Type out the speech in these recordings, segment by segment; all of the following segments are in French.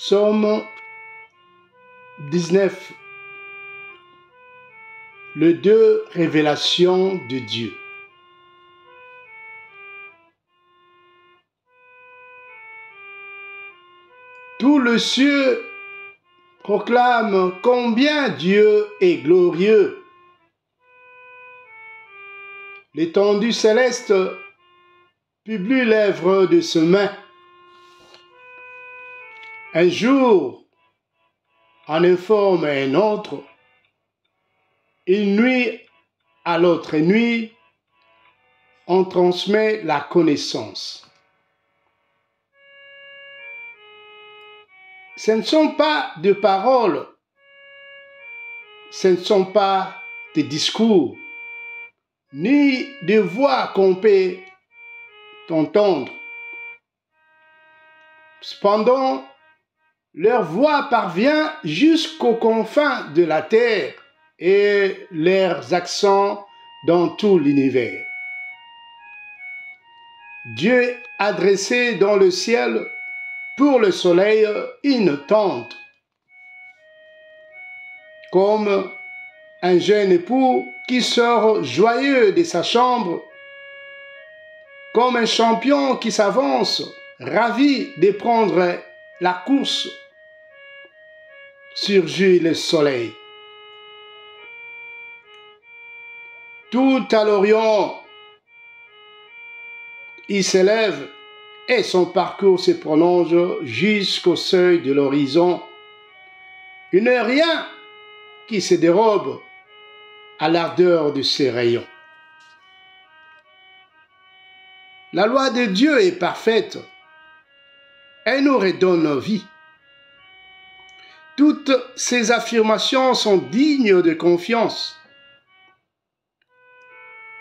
Psaume 19. Le 2, révélation de Dieu. Tout le ciel proclame combien Dieu est glorieux. L'étendue céleste publie l'œuvre de ses mains. Un jour, en informe un autre, une nuit à l'autre nuit, on transmet la connaissance. Ce ne sont pas de paroles, ce ne sont pas des discours, ni de voix qu'on peut entendre. Cependant, leur voix parvient jusqu'aux confins de la terre et leurs accents dans tout l'univers. Dieu a dressé dans le ciel pour le soleil une tente, comme un jeune époux qui sort joyeux de sa chambre, comme un champion qui s'avance, ravi de prendre la course. Surgit le soleil. Tout à l'Orient, il s'élève et son parcours se prolonge jusqu'au seuil de l'horizon. Il n'est rien qui se dérobe à l'ardeur de ses rayons. La loi de Dieu est parfaite. Elle nous redonne vie. Toutes ces affirmations sont dignes de confiance.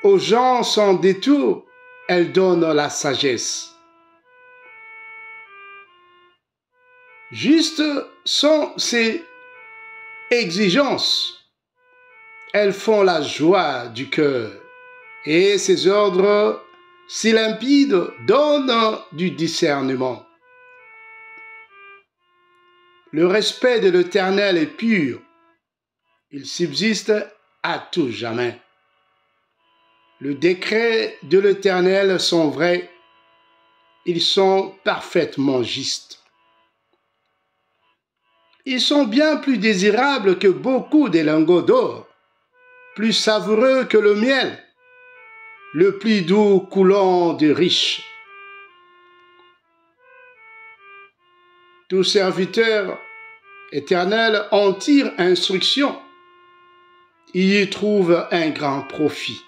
Aux gens sans détour, elles donnent la sagesse. Justes sont ces exigences. Elles font la joie du cœur. Et ces ordres si limpides donnent du discernement. Le respect de l'Éternel est pur. Il subsiste à tout jamais. Le décret de l'Éternel sont vrais. Ils sont parfaitement justes. Ils sont bien plus désirables que beaucoup de lingots d'or, plus savoureux que le miel, le plus doux coulant de riches. Tout serviteur éternel en tire instruction. Il y trouve un grand profit.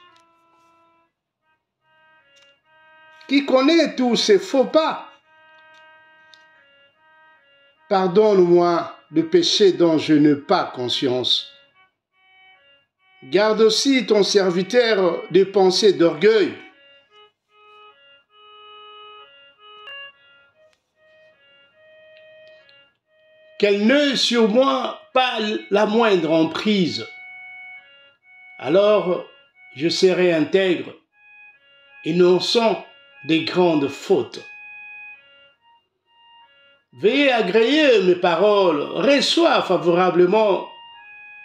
Qui connaît tous ces faux pas? Pardonne-moi le péché dont je n'ai pas conscience. Garde aussi ton serviteur des pensées d'orgueil. Qu'elle n'ait sur moi pas la moindre emprise. Alors je serai intègre, innocent des grandes fautes. Veuillez agréer mes paroles, reçois favorablement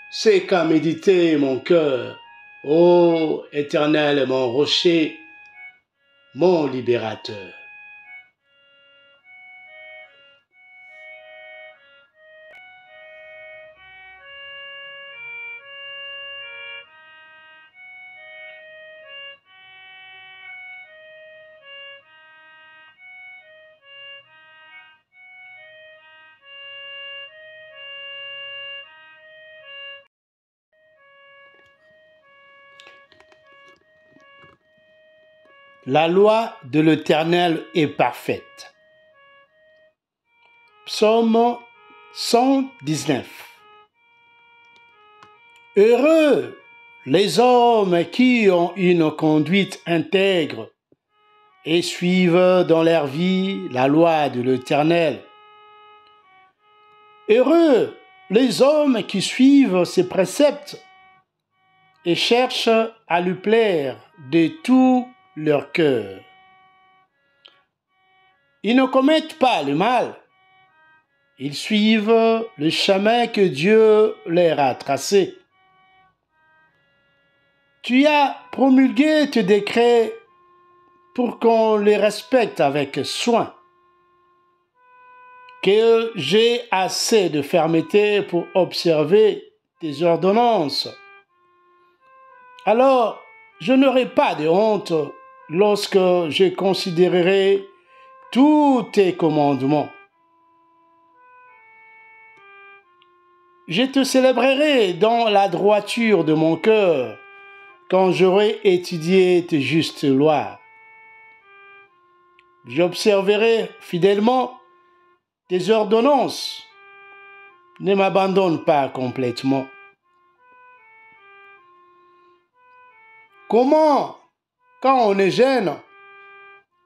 ce qu'a médité mon cœur. Ô Éternel, mon rocher, mon libérateur. La loi de l'Éternel est parfaite. Psaume 119. Heureux les hommes qui ont une conduite intègre et suivent dans leur vie la loi de l'Éternel. Heureux les hommes qui suivent ses préceptes et cherchent à lui plaire de tout leur cœur. Ils ne commettent pas le mal, Ils suivent le chemin que Dieu leur a tracé. Tu as promulgué tes décrets pour qu'on les respecte avec soin. Que j'ai assez de fermeté pour observer tes ordonnances. Alors, je n'aurai pas de honte lorsque je considérerai tous tes commandements. Je te célébrerai dans la droiture de mon cœur quand j'aurai étudié tes justes lois. J'observerai fidèlement tes ordonnances. Ne m'abandonne pas complètement. Comment, quand on est jeune,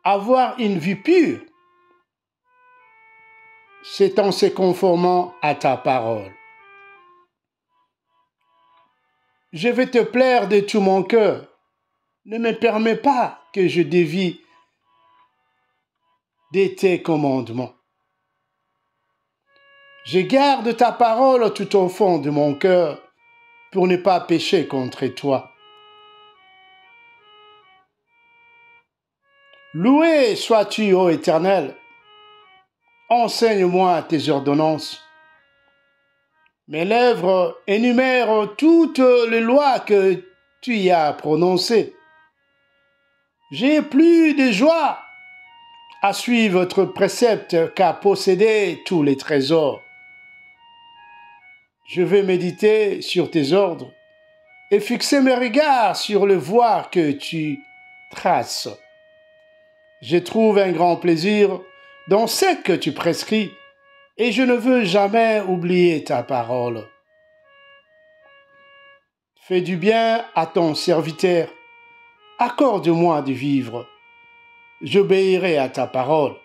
avoir une vie pure? C'est en se conformant à ta parole. Je vais te plaire de tout mon cœur. Ne me permets pas que je dévie de tes commandements. Je garde ta parole tout au fond de mon cœur pour ne pas pécher contre toi. Loué sois-tu, ô Éternel. Enseigne-moi tes ordonnances. Mes lèvres énumèrent toutes les lois que tu y as prononcées. J'ai plus de joie à suivre votre précepte qu'à posséder tous les trésors. Je vais méditer sur tes ordres et fixer mes regards sur le voie que tu traces. Je trouve un grand plaisir dans ce que tu prescris et je ne veux jamais oublier ta parole. Fais du bien à ton serviteur. Accorde-moi de vivre. J'obéirai à ta parole.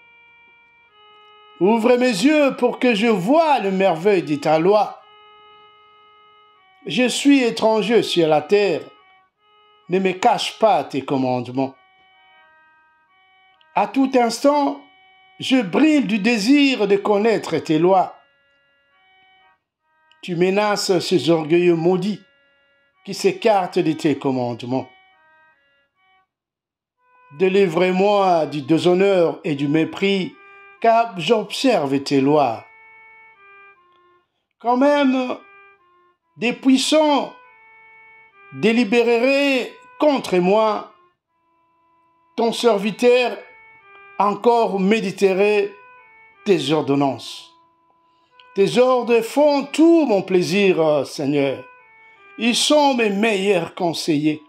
Ouvre mes yeux pour que je voie le merveille de ta loi. Je suis étranger sur la terre. Ne me cache pas tes commandements. À tout instant, je brille du désir de connaître tes lois. Tu menaces ces orgueilleux maudits qui s'écartent de tes commandements. Délivre-moi du déshonneur et du mépris, car j'observe tes lois. Quand même, des puissants délibéreraient contre moi, ton serviteur encore méditerait tes ordonnances. Tes ordres font tout mon plaisir, Seigneur. Ils sont mes meilleurs conseillers.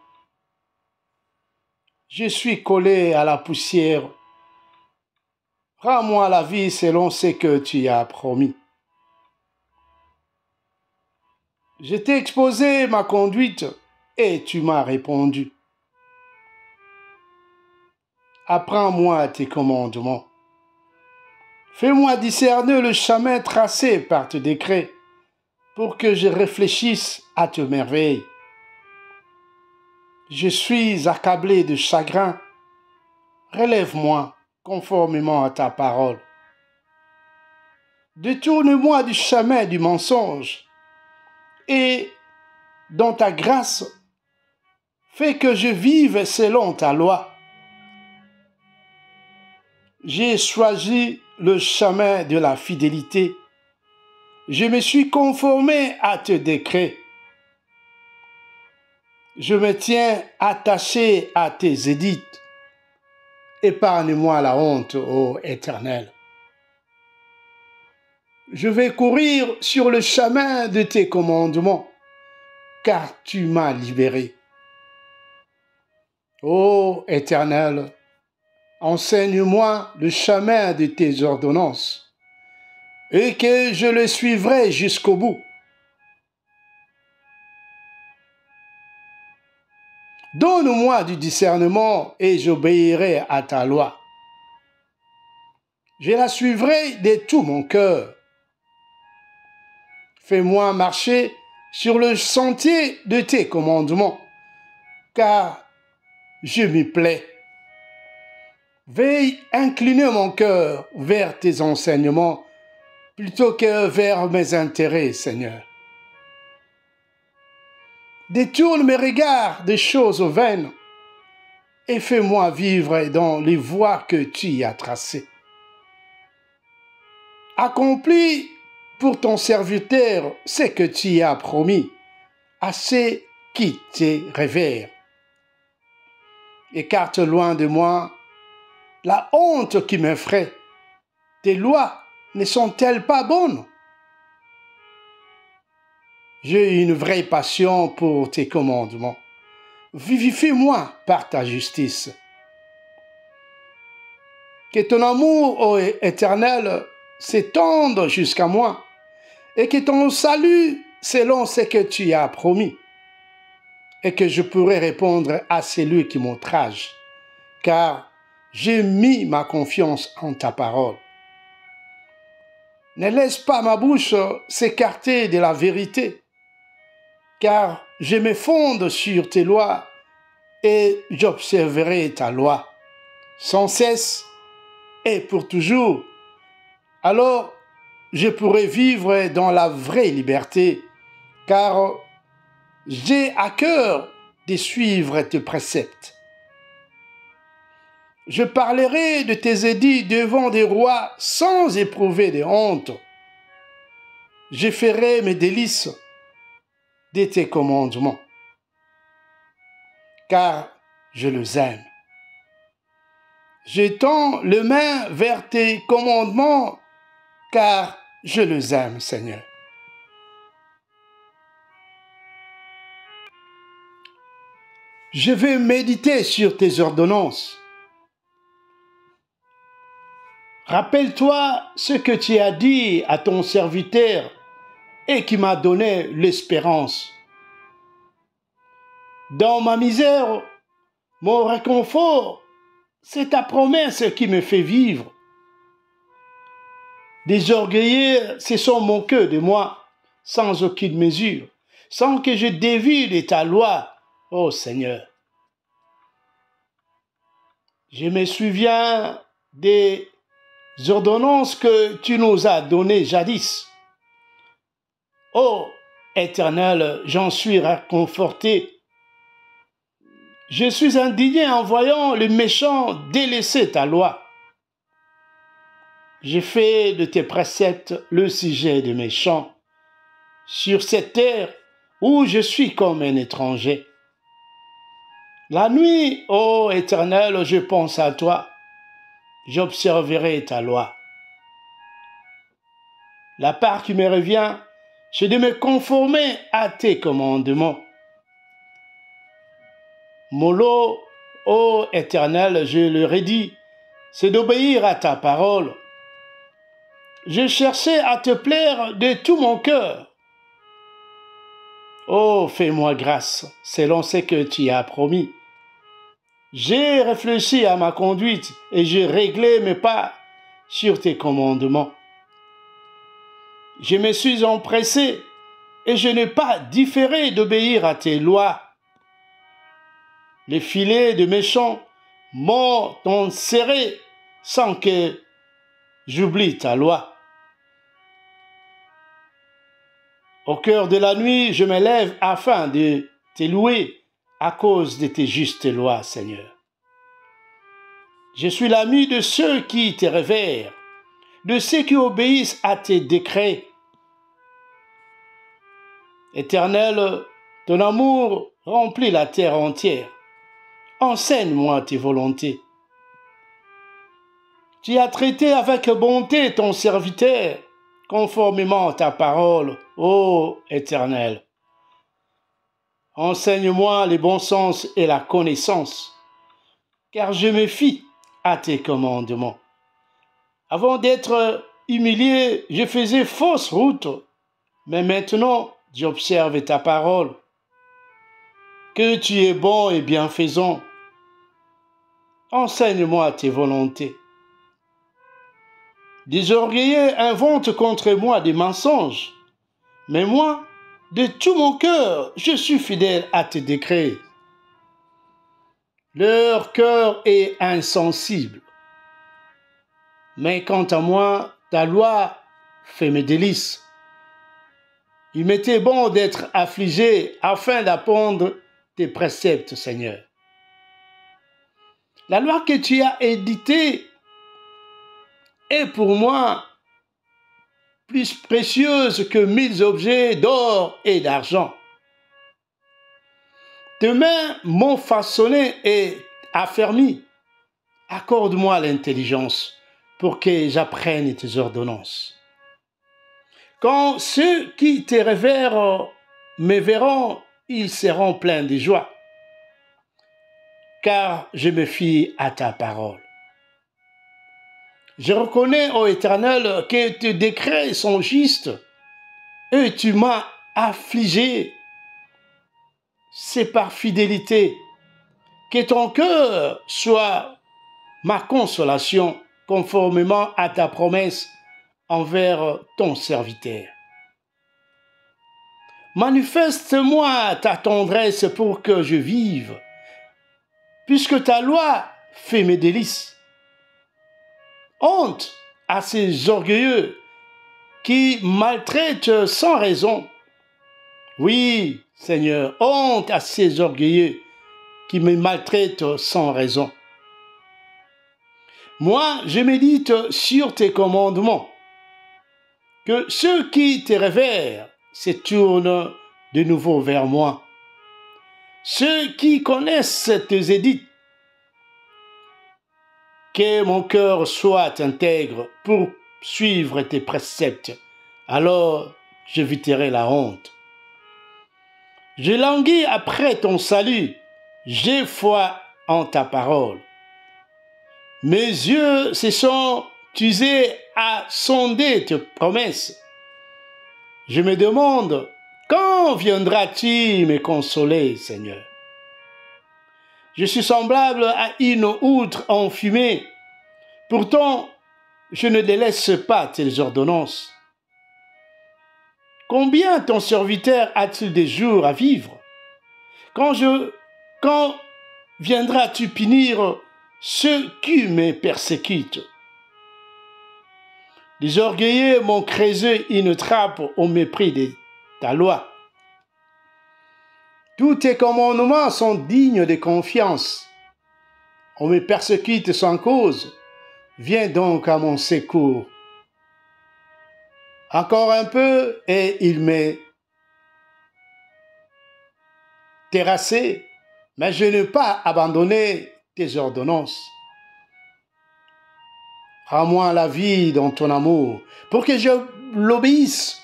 Je suis collé à la poussière. Rends-moi la vie selon ce que tu as promis. Je t'ai exposé ma conduite et tu m'as répondu. Apprends-moi tes commandements. Fais-moi discerner le chemin tracé par tes décrets pour que je réfléchisse à tes merveilles. Je suis accablé de chagrin. Relève-moi conformément à ta parole. Détourne-moi du chemin du mensonge et, dans ta grâce, fais que je vive selon ta loi. J'ai choisi le chemin de la fidélité. Je me suis conformé à tes décrets. Je me tiens attaché à tes édits. Épargne-moi la honte, ô Éternel. Je vais courir sur le chemin de tes commandements, car tu m'as libéré. Ô Éternel, enseigne-moi le chemin de tes ordonnances, et que je le suivrai jusqu'au bout. Donne-moi du discernement et j'obéirai à ta loi. Je la suivrai de tout mon cœur. Fais-moi marcher sur le sentier de tes commandements, car je m'y plais. Veille incliner mon cœur vers tes enseignements plutôt que vers mes intérêts, Seigneur. Détourne mes regards des choses vaines et fais-moi vivre dans les voies que tu y as tracées. Accomplis pour ton serviteur ce que tu y as promis à ceux qui te révèrent. Écarte loin de moi la honte qui m'effraie. Tes lois ne sont-elles pas bonnes? J'ai une vraie passion pour tes commandements. Vivifie-moi par ta justice. Que ton amour, ô Éternel, s'étende jusqu'à moi et que ton salut selon ce que tu as promis et que je pourrai répondre à celui qui m'outrage, car j'ai mis ma confiance en ta parole. Ne laisse pas ma bouche s'écarter de la vérité, car je me fonde sur tes lois et j'observerai ta loi sans cesse et pour toujours. Alors, je pourrai vivre dans la vraie liberté, car j'ai à cœur de suivre tes préceptes. Je parlerai de tes édits devant des rois sans éprouver de honte. Je ferai mes délices de tes commandements, car je les aime. Je tends les mains vers tes commandements, car je les aime, Seigneur. Je vais méditer sur tes ordonnances. Rappelle-toi ce que tu as dit à ton serviteur et qui m'a donné l'espérance. Dans ma misère, mon réconfort, c'est ta promesse qui me fait vivre. Des orgueilleux se sont moqués de moi sans aucune mesure, sans que je dévie de ta loi, ô Seigneur. Je me souviens des ordonnances que tu nous as données jadis. Ô Éternel, j'en suis réconforté. Je suis indigné en voyant les méchants délaisser ta loi. J'ai fait de tes préceptes le sujet de mes chants sur cette terre où je suis comme un étranger. La nuit, ô Éternel, je pense à toi. J'observerai ta loi. La part qui me revient, c'est de me conformer à tes commandements. Mon lot, ô Éternel, je le redis, c'est d'obéir à ta parole. Je cherchais à te plaire de tout mon cœur. Oh, fais-moi grâce, selon ce que tu as promis. J'ai réfléchi à ma conduite et j'ai réglé mes pas sur tes commandements. Je me suis empressé et je n'ai pas différé d'obéir à tes lois. Les filets de méchants m'ont enserré sans que j'oublie ta loi. Au cœur de la nuit, je me lève afin de te louer à cause de tes justes lois, Seigneur. Je suis l'ami de ceux qui te révèrent, de ceux qui obéissent à tes décrets. Éternel, ton amour remplit la terre entière. Enseigne-moi tes volontés. Tu as traité avec bonté ton serviteur, conformément à ta parole, ô Éternel. Enseigne-moi le bon sens et la connaissance, car je me fie à tes commandements. Avant d'être humilié, je faisais fausse route, mais maintenant, j'observe ta parole. Que tu es bon et bienfaisant. Enseigne-moi tes volontés. Des orgueilleux inventent contre moi des mensonges, mais moi, de tout mon cœur, je suis fidèle à tes décrets. Leur cœur est insensible. Mais quant à moi, ta loi fait mes délices. Il m'était bon d'être affligé afin d'apprendre tes préceptes, Seigneur. La loi que tu as éditée est pour moi plus précieuse que 1000 objets d'or et d'argent. Tes mains m'ont façonné et affermi. Accorde-moi l'intelligence pour que j'apprenne tes ordonnances. Quand ceux qui te révèrent me verront, ils seront pleins de joie, car je me fie à ta parole. Je reconnais, ô Éternel, que tes décrets sont justes et tu m'as affligé. C'est par fidélité. Que ton cœur soit ma consolation, conformément à ta promesse envers ton serviteur. Manifeste-moi ta tendresse pour que je vive, puisque ta loi fait mes délices. Honte à ces orgueilleux qui maltraitent sans raison. Oui, Seigneur, honte à ces orgueilleux qui me maltraitent sans raison. Moi, je médite sur tes commandements. Que ceux qui te révèrent se tournent de nouveau vers moi. Ceux qui connaissent tes édits, que mon cœur soit intègre pour suivre tes préceptes, alors j'éviterai la honte. Je languis après ton salut, j'ai foi en ta parole. Mes yeux se sont usés à sonder tes promesses. Je me demande, quand viendras-tu me consoler, Seigneur? Je suis semblable à une outre enfumée. Pourtant, je ne délaisse pas tes ordonnances. Combien ton serviteur a-t-il des jours à vivre? Quand viendras-tu punir ceux qui me persécutent? Les orgueilleux m'ont creusé une trappe au mépris de ta loi. Tous tes commandements sont dignes de confiance. On me persécute sans cause. Viens donc à mon secours. Encore un peu et il m'est terrassé, mais je n'ai pas abandonné tes ordonnances. Rends-moi la vie dans ton amour, pour que je l'obéisse.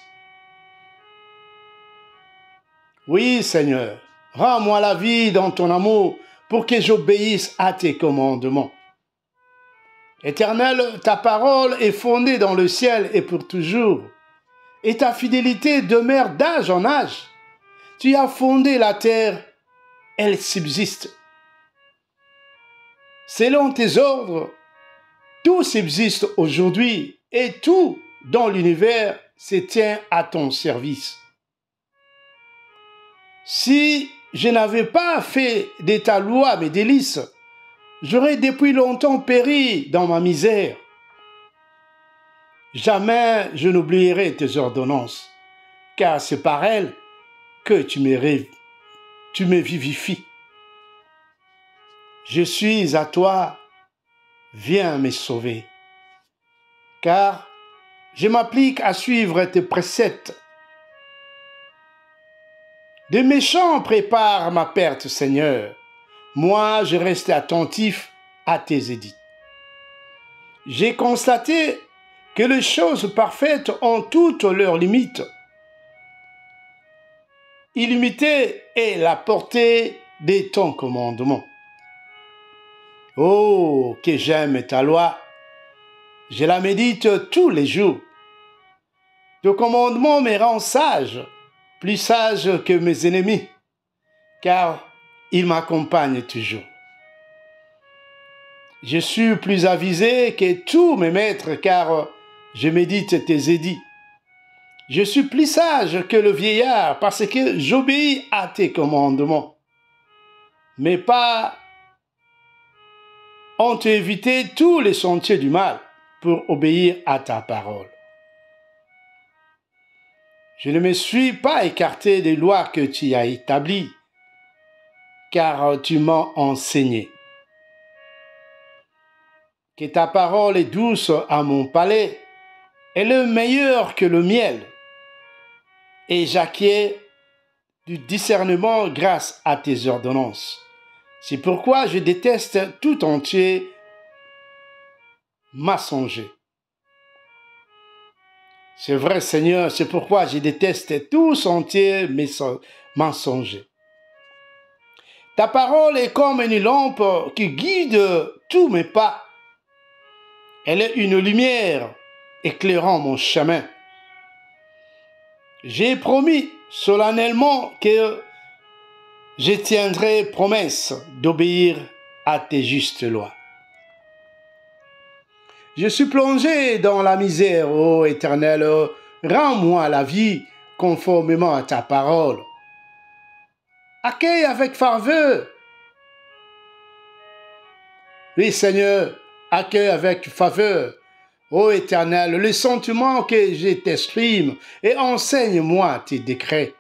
Oui, Seigneur, rends-moi la vie dans ton amour, pour que j'obéisse à tes commandements. Éternel, ta parole est fondée dans le ciel et pour toujours, et ta fidélité demeure d'âge en âge. Tu as fondé la terre, elle subsiste. Selon tes ordres, tout subsiste aujourd'hui et tout dans l'univers se tient à ton service. Si je n'avais pas fait de ta loi mes délices, j'aurais depuis longtemps péri dans ma misère. Jamais je n'oublierai tes ordonnances, car c'est par elles que tu me vivifies. Je suis à toi, viens me sauver, car je m'applique à suivre tes préceptes. Des méchants préparent ma perte, Seigneur. Moi, je reste attentif à tes édits. J'ai constaté que les choses parfaites ont toutes leurs limites. Illimitée est la portée de ton commandement. Oh, que j'aime ta loi! Je la médite tous les jours. Ton commandement me rend sage, plus sage que mes ennemis, car il m'accompagne toujours. Je suis plus avisé que tous mes maîtres, car je médite tes édits. Je suis plus sage que le vieillard, parce que j'obéis à tes commandements. Mes pas ont évité tous les sentiers du mal pour obéir à ta parole. Je ne me suis pas écarté des lois que tu as établies, car tu m'as enseigné. Que ta parole est douce à mon palais, elle est meilleure que le miel, et j'acquiers du discernement grâce à tes ordonnances. C'est pourquoi je déteste tout entier mensonger. C'est vrai, Seigneur, c'est pourquoi je déteste tout entier mensonger. Ta parole est comme une lampe qui guide tous mes pas. Elle est une lumière éclairant mon chemin. J'ai promis solennellement que je tiendrai promesse d'obéir à tes justes lois. Je suis plongé dans la misère, ô Éternel, rends-moi la vie conformément à ta parole. Accueille avec faveur. Oui, Seigneur, accueille avec faveur, ô Éternel, le sentiment que je t'exprime et enseigne-moi tes décrets.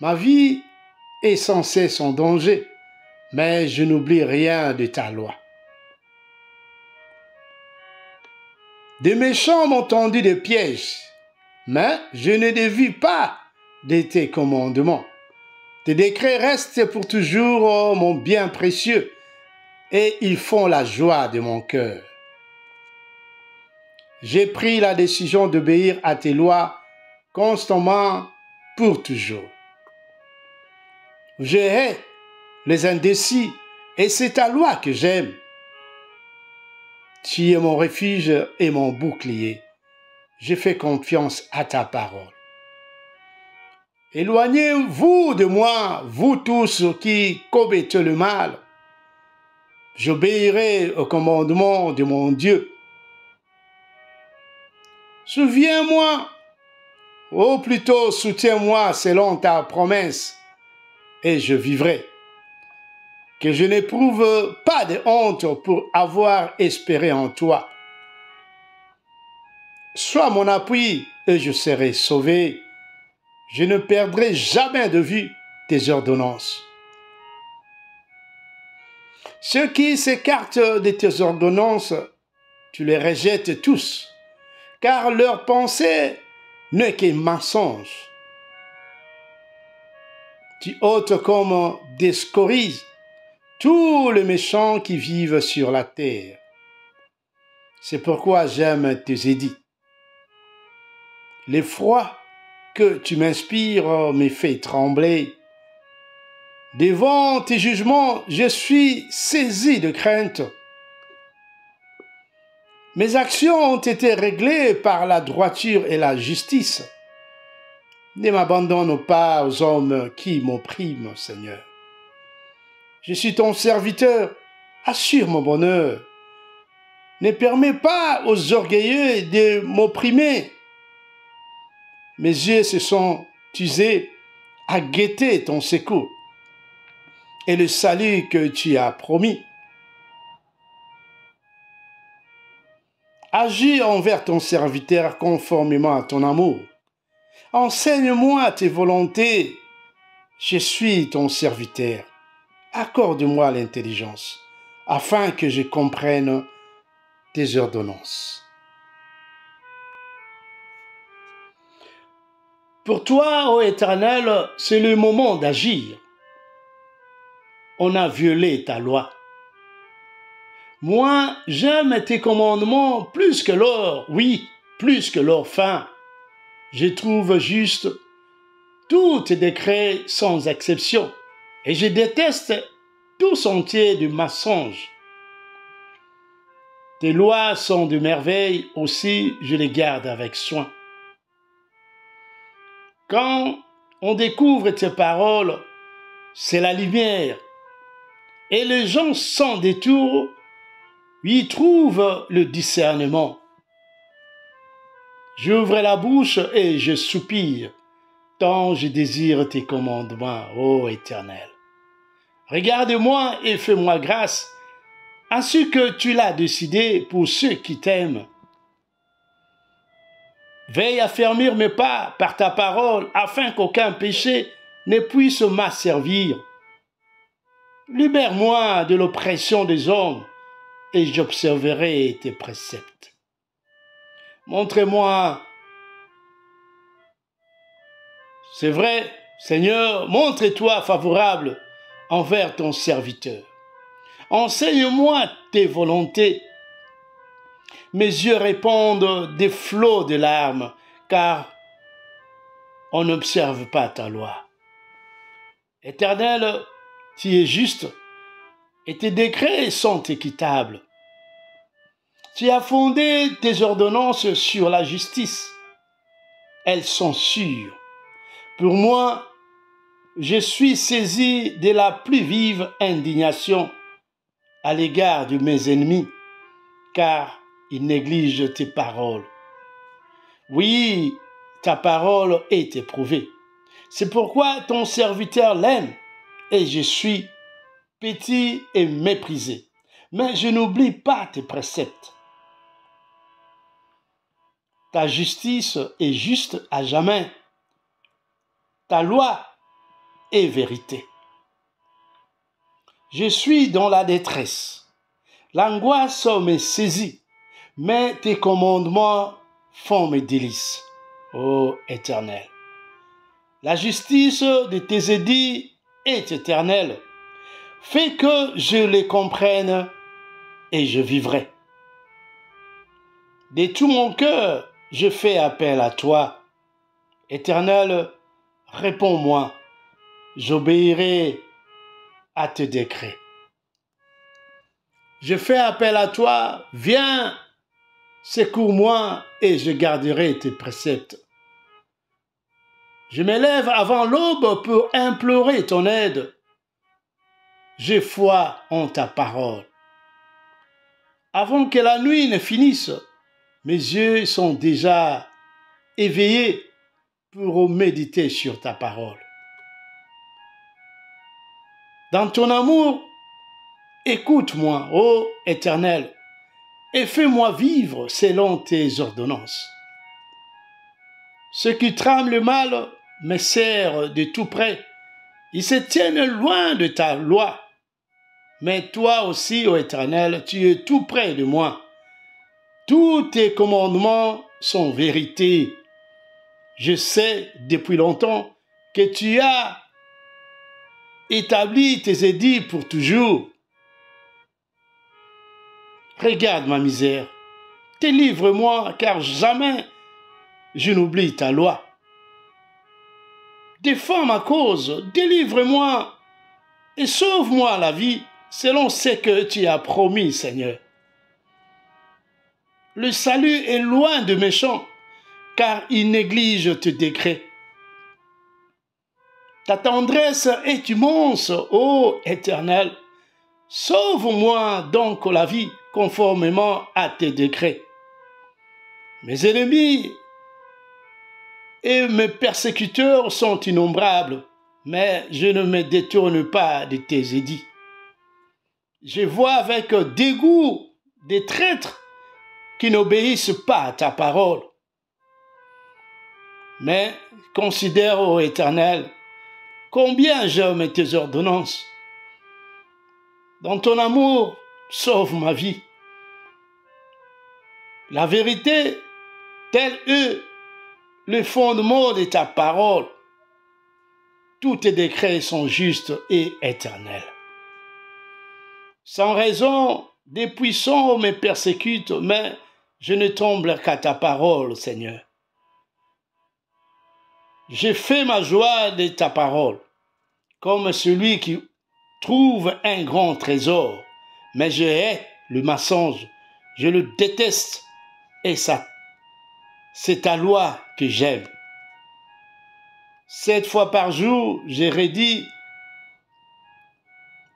Ma vie est sans cesse en danger, mais je n'oublie rien de ta loi. Des méchants m'ont tendu des pièges, mais je ne dévie pas de tes commandements. Tes décrets restent pour toujours, oh, mon bien précieux, et ils font la joie de mon cœur. J'ai pris la décision d'obéir à tes lois constamment pour toujours. Je hais les indécis et c'est ta loi que j'aime. Tu es mon refuge et mon bouclier. Je fais confiance à ta parole. Éloignez-vous de moi, vous tous qui commettez le mal. J'obéirai au commandement de mon Dieu. Souviens-moi, ou plutôt soutiens-moi selon ta promesse, et je vivrai. Que je n'éprouve pas de honte pour avoir espéré en toi. Sois mon appui et je serai sauvé. Je ne perdrai jamais de vue tes ordonnances. Ceux qui s'écartent de tes ordonnances, tu les rejettes tous, car leur pensée n'est qu'un mensonge. Tu ôtes comme des scories tous les méchants qui vivent sur la terre. C'est pourquoi j'aime tes édits. L'effroi que tu m'inspires me fait trembler. Devant tes jugements, je suis saisi de crainte. Mes actions ont été réglées par la droiture et la justice. Ne m'abandonne pas aux hommes qui m'oppriment, Seigneur. Je suis ton serviteur, assure mon bonheur. Ne permets pas aux orgueilleux de m'opprimer. Mes yeux se sont usés à guetter ton secours et le salut que tu as promis. Agis envers ton serviteur conformément à ton amour. Enseigne-moi tes volontés. Je suis ton serviteur. Accorde-moi l'intelligence, afin que je comprenne tes ordonnances. Pour toi, ô Éternel, c'est le moment d'agir. On a violé ta loi. Moi, j'aime tes commandements plus que l'or, oui, plus que l'or fin. Je trouve juste tous tes décrets sans exception, et je déteste tout sentier de mensonge. Tes lois sont de merveilles, aussi je les garde avec soin. Quand on découvre tes paroles, c'est la lumière, et les gens sans détour y trouvent le discernement. J'ouvre la bouche et je soupire, tant je désire tes commandements, ô Éternel. Regarde-moi et fais-moi grâce, ainsi que tu l'as décidé pour ceux qui t'aiment. Veille à fermir mes pas par ta parole, afin qu'aucun péché ne puisse m'asservir. Libère-moi de l'oppression des hommes, et j'observerai tes préceptes. Montre-moi, c'est vrai, Seigneur, montre-toi favorable envers ton serviteur. Enseigne-moi tes volontés. Mes yeux répondent des flots de larmes, car on n'observe pas ta loi. Éternel, tu es juste, et tes décrets sont équitables. Tu as fondé tes ordonnances sur la justice. Elles sont sûres. Pour moi, je suis saisi de la plus vive indignation à l'égard de mes ennemis, car ils négligent tes paroles. Oui, ta parole est éprouvée. C'est pourquoi ton serviteur l'aime, et je suis petit et méprisé. Mais je n'oublie pas tes préceptes. Ta justice est juste à jamais. Ta loi est vérité. Je suis dans la détresse. L'angoisse me saisit, mais tes commandements font mes délices, ô Éternel. La justice de tes édits est éternelle. Fais que je les comprenne et je vivrai. De tout mon cœur, je fais appel à toi. Éternel, réponds-moi. J'obéirai à tes décrets. Je fais appel à toi. Viens, secours-moi et je garderai tes préceptes. Je m'élève avant l'aube pour implorer ton aide. J'ai foi en ta parole. Avant que la nuit ne finisse, mes yeux sont déjà éveillés pour méditer sur ta parole. Dans ton amour, écoute-moi, ô Éternel, et fais-moi vivre selon tes ordonnances. Ceux qui trament le mal me serrent de tout près. Ils se tiennent loin de ta loi. Mais toi aussi, ô Éternel, tu es tout près de moi. Tous tes commandements sont vérité. Je sais depuis longtemps que tu as établi tes édits pour toujours. Regarde ma misère. Délivre-moi, car jamais je n'oublie ta loi. Défends ma cause, délivre-moi et sauve-moi la vie selon ce que tu as promis, Seigneur. Le salut est loin de méchants, car ils négligent tes décrets. Ta tendresse est immense, ô Éternel. Sauve-moi donc la vie conformément à tes décrets. Mes ennemis et mes persécuteurs sont innombrables, mais je ne me détourne pas de tes édits. Je vois avec dégoût des traîtres qui n'obéissent pas à ta parole. Mais considère, ô Éternel, combien j'aime tes ordonnances. Dans ton amour, sauve ma vie. La vérité, tel est le fondement de ta parole. Tous tes décrets sont justes et éternels. Sans raison, des puissants me persécutent, mais je ne tremble qu'à ta parole, Seigneur. J'ai fait ma joie de ta parole, comme celui qui trouve un grand trésor, mais je hais le mensonge, je le déteste, et ça, c'est ta loi que j'aime. 7 fois par jour, je redis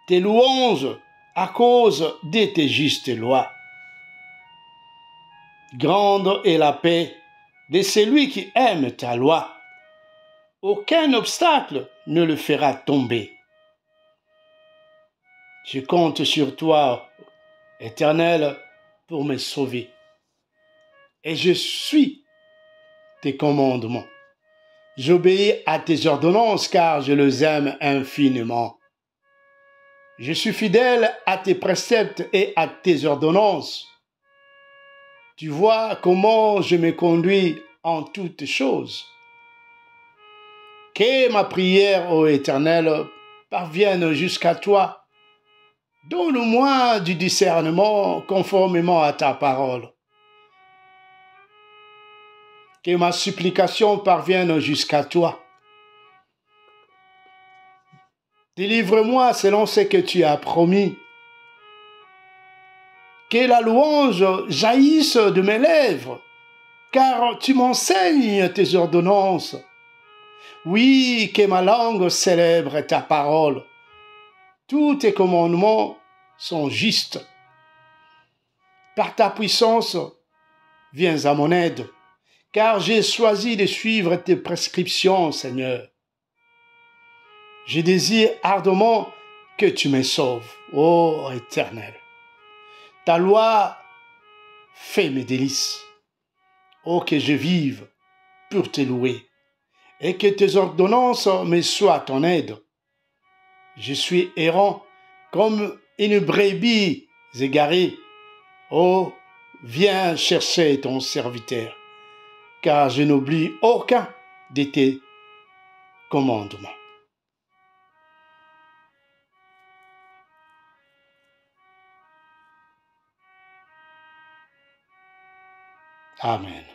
tes louanges à cause de tes justes lois. Grande est la paix de celui qui aime ta loi. Aucun obstacle ne le fera tomber. Je compte sur toi, Éternel, pour me sauver. Et je suis tes commandements. J'obéis à tes ordonnances car je les aime infiniment. Je suis fidèle à tes préceptes et à tes ordonnances. Tu vois comment je me conduis en toutes choses. Que ma prière, ô Éternel, parvienne jusqu'à toi. Donne-moi du discernement conformément à ta parole. Que ma supplication parvienne jusqu'à toi. Délivre-moi selon ce que tu as promis. Que la louange jaillisse de mes lèvres, car tu m'enseignes tes ordonnances. Oui, que ma langue célèbre ta parole. Tous tes commandements sont justes. Par ta puissance, viens à mon aide, car j'ai choisi de suivre tes prescriptions, Seigneur. Je désire ardemment que tu me sauves, ô Éternel. Ta loi fait mes délices. Oh, que je vive pour te louer et que tes ordonnances me soient ton aide. Je suis errant comme une brebis égarée. Oh, viens chercher ton serviteur, car je n'oublie aucun de tes commandements. Amen.